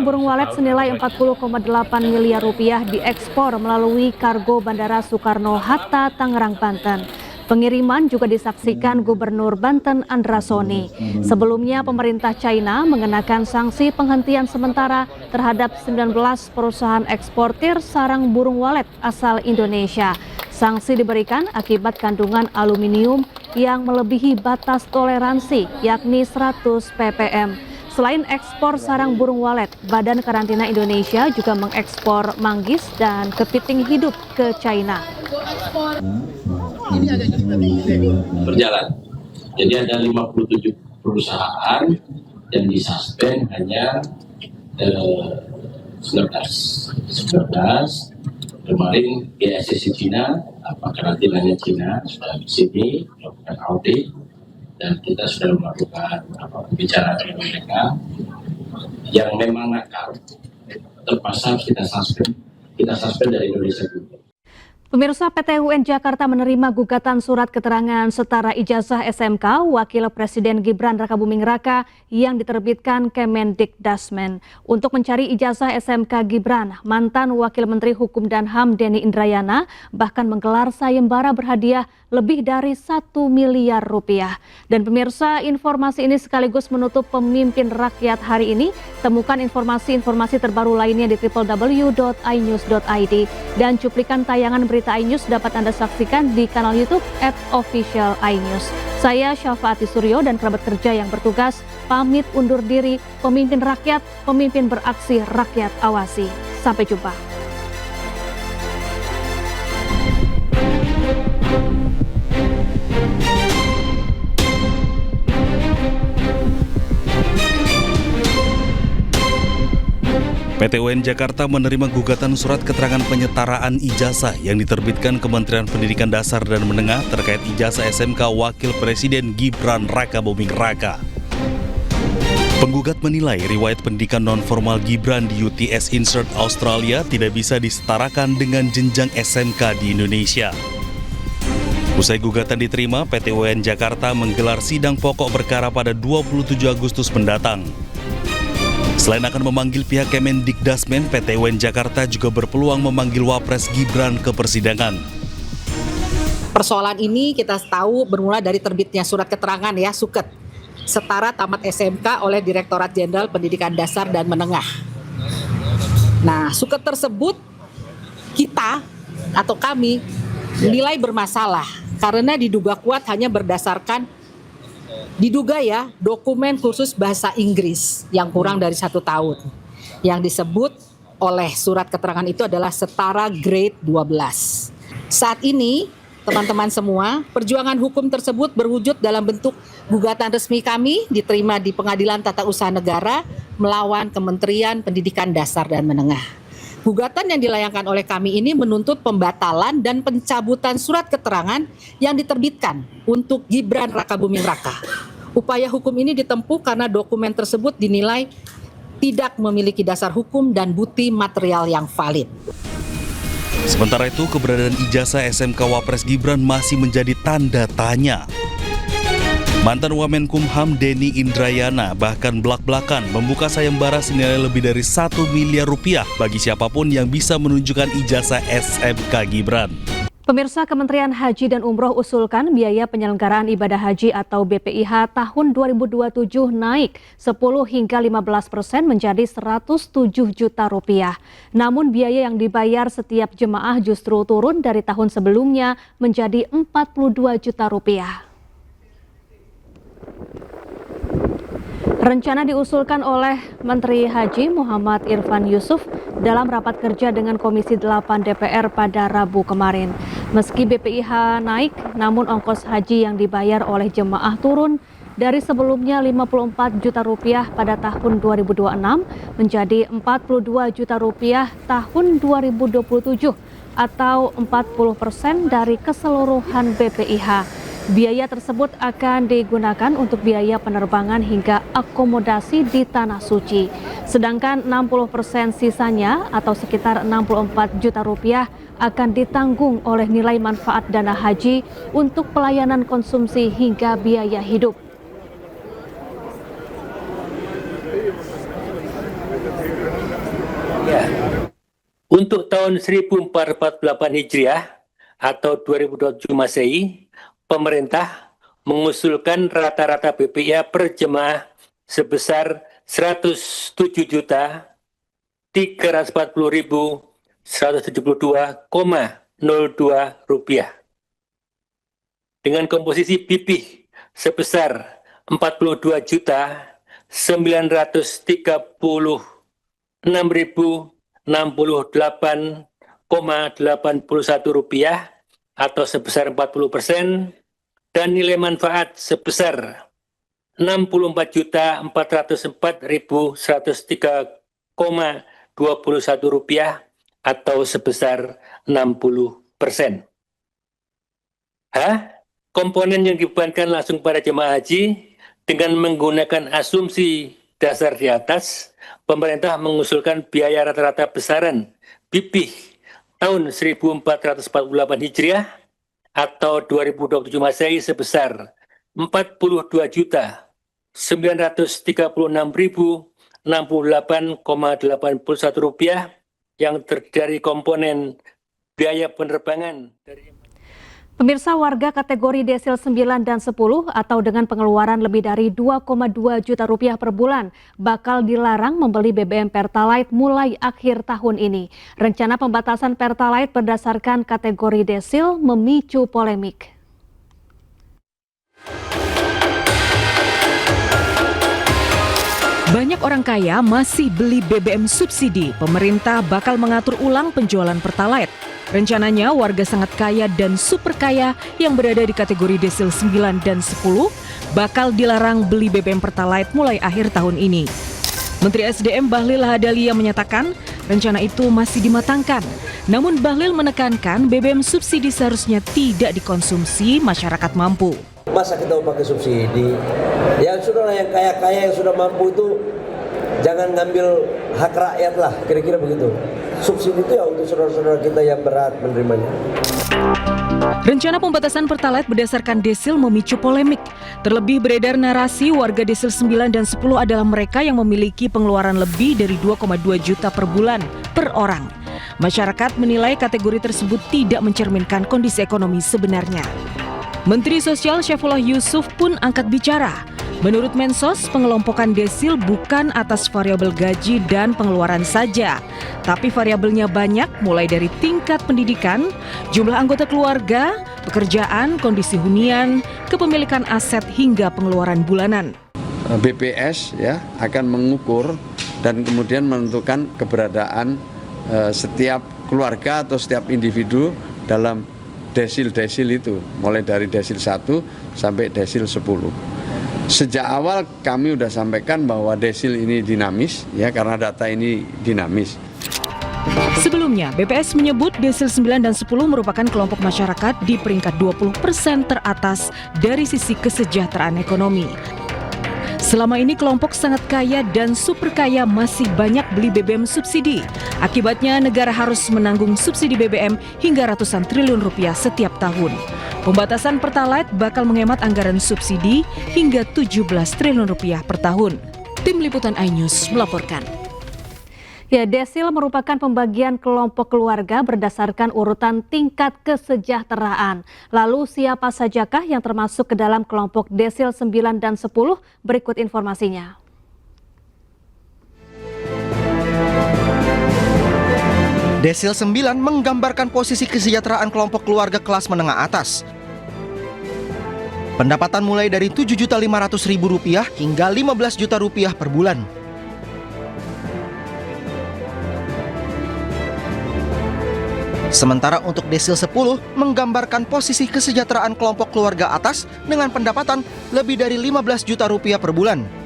burung walet senilai 40,8 miliar rupiah diekspor melalui kargo Bandara Soekarno-Hatta, Tangerang, Banten. Pengiriman juga disaksikan Gubernur Banten Andra Soni. Sebelumnya pemerintah China mengenakan sanksi penghentian sementara terhadap 19 perusahaan eksportir sarang burung walet asal Indonesia. Sanksi diberikan akibat kandungan aluminium yang melebihi batas toleransi yakni 100 ppm. Selain ekspor sarang burung walet, Badan Karantina Indonesia juga mengekspor manggis dan kepiting hidup ke China. Berjalan. Jadi ada 57 perusahaan yang disuspend hanya 19. Kemarin GSSI Cina, karantinanya Cina sudah di sini melakukan audit dan kita sudah melakukan pembicaraan dengan mereka yang memang nakal terpaksa kita suspend dari Indonesia juga. Pemirsa, PT UN Jakarta menerima gugatan surat keterangan setara ijazah SMK Wakil Presiden Gibran Rakabuming Raka yang diterbitkan Kemendikdasmen. Untuk mencari ijazah SMK Gibran, mantan Wakil Menteri Hukum dan HAM Denny Indrayana bahkan menggelar sayembara berhadiah lebih dari 1 miliar rupiah. Dan pemirsa, informasi ini sekaligus menutup Pemimpin Rakyat hari ini. Temukan informasi-informasi terbaru lainnya di www.inews.id dan cuplikan tayangan berita iNews dapat Anda saksikan di kanal YouTube @officialinews. Saya Syafaati Suryo dan kerabat kerja yang bertugas pamit undur diri. Pemimpin rakyat, pemimpin beraksi, rakyat awasi. Sampai jumpa. PT UN Jakarta menerima gugatan surat keterangan penyetaraan ijazah yang diterbitkan Kementerian Pendidikan Dasar dan Menengah terkait ijazah SMK Wakil Presiden Gibran Rakabuming Raka. Penggugat menilai riwayat pendidikan non-formal Gibran di UTS Insert Australia tidak bisa disetarakan dengan jenjang SMK di Indonesia. Usai gugatan diterima, PT UN Jakarta menggelar sidang pokok perkara pada 27 Agustus mendatang. Selain akan memanggil pihak Kemendikdasmen, PT UN Jakarta juga berpeluang memanggil Wapres Gibran ke persidangan. Persoalan ini kita tahu bermula dari terbitnya surat keterangan SUKET, setara tamat SMK oleh Direktorat Jenderal Pendidikan Dasar dan Menengah. Nah, SUKET tersebut kita atau kami nilai bermasalah karena diduga kuat hanya berdasarkan dokumen kursus bahasa Inggris yang kurang dari 1 tahun. Yang disebut oleh surat keterangan itu adalah setara grade 12. Saat ini, teman-teman semua, perjuangan hukum tersebut berwujud dalam bentuk gugatan resmi kami diterima di Pengadilan Tata Usaha Negara melawan Kementerian Pendidikan Dasar dan Menengah. Gugatan yang dilayangkan oleh kami ini menuntut pembatalan dan pencabutan surat keterangan yang diterbitkan untuk Gibran Rakabuming Raka. Upaya hukum ini ditempuh karena dokumen tersebut dinilai tidak memiliki dasar hukum dan bukti material yang valid. Sementara itu, keberadaan ijazah SMK Wapres Gibran masih menjadi tanda tanya. Mantan Wamenkumham Denny Indrayana bahkan belak-belakan membuka sayembara senilai lebih dari 1 miliar rupiah bagi siapapun yang bisa menunjukkan ijazah SMK Gibran. Pemirsa, Kementerian Haji dan Umroh usulkan biaya penyelenggaraan ibadah haji atau BPIH tahun 2027 naik 10 hingga 15% menjadi 107 juta rupiah. Namun biaya yang dibayar setiap jemaah justru turun dari tahun sebelumnya menjadi 42 juta rupiah. Rencana diusulkan oleh Menteri Haji Muhammad Irfan Yusuf dalam rapat kerja dengan Komisi 8 DPR pada Rabu kemarin. Meski BPIH naik, namun ongkos haji yang dibayar oleh jemaah turun dari sebelumnya 54 juta rupiah pada tahun 2026 menjadi 42 juta rupiah tahun 2027 atau 40% dari keseluruhan BPIH. Biaya tersebut akan digunakan untuk biaya penerbangan hingga akomodasi di Tanah Suci. Sedangkan 60% sisanya atau sekitar 64 juta rupiah akan ditanggung oleh nilai manfaat dana haji untuk pelayanan konsumsi hingga biaya hidup. Ya. Untuk tahun 1448 Hijriah atau 2027 Masehi, pemerintah mengusulkan rata-rata BPIA per jemaah sebesar 107.340.172,02 rupiah. Dengan komposisi BPIH sebesar 42.936.068,81 rupiah atau sebesar 40%, dan nilai manfaat sebesar 64.104.103,21 rupiah atau sebesar 60%. Komponen yang dibebankan langsung pada jemaah haji dengan menggunakan asumsi dasar di atas, pemerintah mengusulkan biaya rata-rata besaran BPIH tahun 1448 Hijriah atau 2027 Masehi sebesar 42.936.068,81 rupiah yang terdiri dari komponen biaya penerbangan dari Pemirsa, warga kategori desil 9 dan 10 atau dengan pengeluaran lebih dari 2,2 juta rupiah per bulan bakal dilarang membeli BBM Pertalite mulai akhir tahun ini. Rencana pembatasan Pertalite berdasarkan kategori desil memicu polemik. Banyak orang kaya masih beli BBM subsidi. Pemerintah bakal mengatur ulang penjualan Pertalite. Rencananya warga sangat kaya dan super kaya yang berada di kategori desil 9 dan 10 bakal dilarang beli BBM Pertalite mulai akhir tahun ini. Menteri SDM Bahlil Lahadalia menyatakan rencana itu masih dimatangkan. Namun Bahlil menekankan BBM subsidi seharusnya tidak dikonsumsi masyarakat mampu. Masa kita mau pakai subsidi? Yang sudah yang kaya-kaya yang sudah mampu itu jangan ngambil hak rakyat lah, kira-kira begitu. Subsidi itu ya untuk saudara-saudara kita yang berat menerimanya. Rencana pembatasan Pertalite berdasarkan desil memicu polemik. Terlebih beredar narasi warga desil 9 dan 10 adalah mereka yang memiliki pengeluaran lebih dari 2,2 juta per bulan per orang. Masyarakat menilai kategori tersebut tidak mencerminkan kondisi ekonomi sebenarnya. Menteri Sosial Syaifullah Yusuf pun angkat bicara. Menurut Mensos, pengelompokan desil bukan atas variabel gaji dan pengeluaran saja, tapi variabelnya banyak mulai dari tingkat pendidikan, jumlah anggota keluarga, pekerjaan, kondisi hunian, kepemilikan aset hingga pengeluaran bulanan. BPS ya akan mengukur dan kemudian menentukan keberadaan setiap keluarga atau setiap individu dalam desil-desil itu, mulai dari desil 1 sampai desil 10. Sejak awal kami sudah sampaikan bahwa desil ini dinamis, ya karena data ini dinamis. Sebelumnya, BPS menyebut desil 9 dan 10 merupakan kelompok masyarakat di peringkat 20% teratas dari sisi kesejahteraan ekonomi. Selama ini kelompok sangat kaya dan super kaya masih banyak beli BBM subsidi. Akibatnya negara harus menanggung subsidi BBM hingga ratusan triliun rupiah setiap tahun. Pembatasan Pertalite bakal menghemat anggaran subsidi hingga 17 triliun rupiah per tahun. Tim Liputan iNews melaporkan. Ya, desil merupakan pembagian kelompok keluarga berdasarkan urutan tingkat kesejahteraan. Lalu siapa sajakah yang termasuk ke dalam kelompok desil 9 dan 10? Berikut informasinya. Desil 9 menggambarkan posisi kesejahteraan kelompok keluarga kelas menengah atas. Pendapatan mulai dari Rp7.500.000 hingga Rp15 juta per bulan. Sementara untuk desil 10 menggambarkan posisi kesejahteraan kelompok keluarga atas dengan pendapatan lebih dari Rp15 juta per bulan.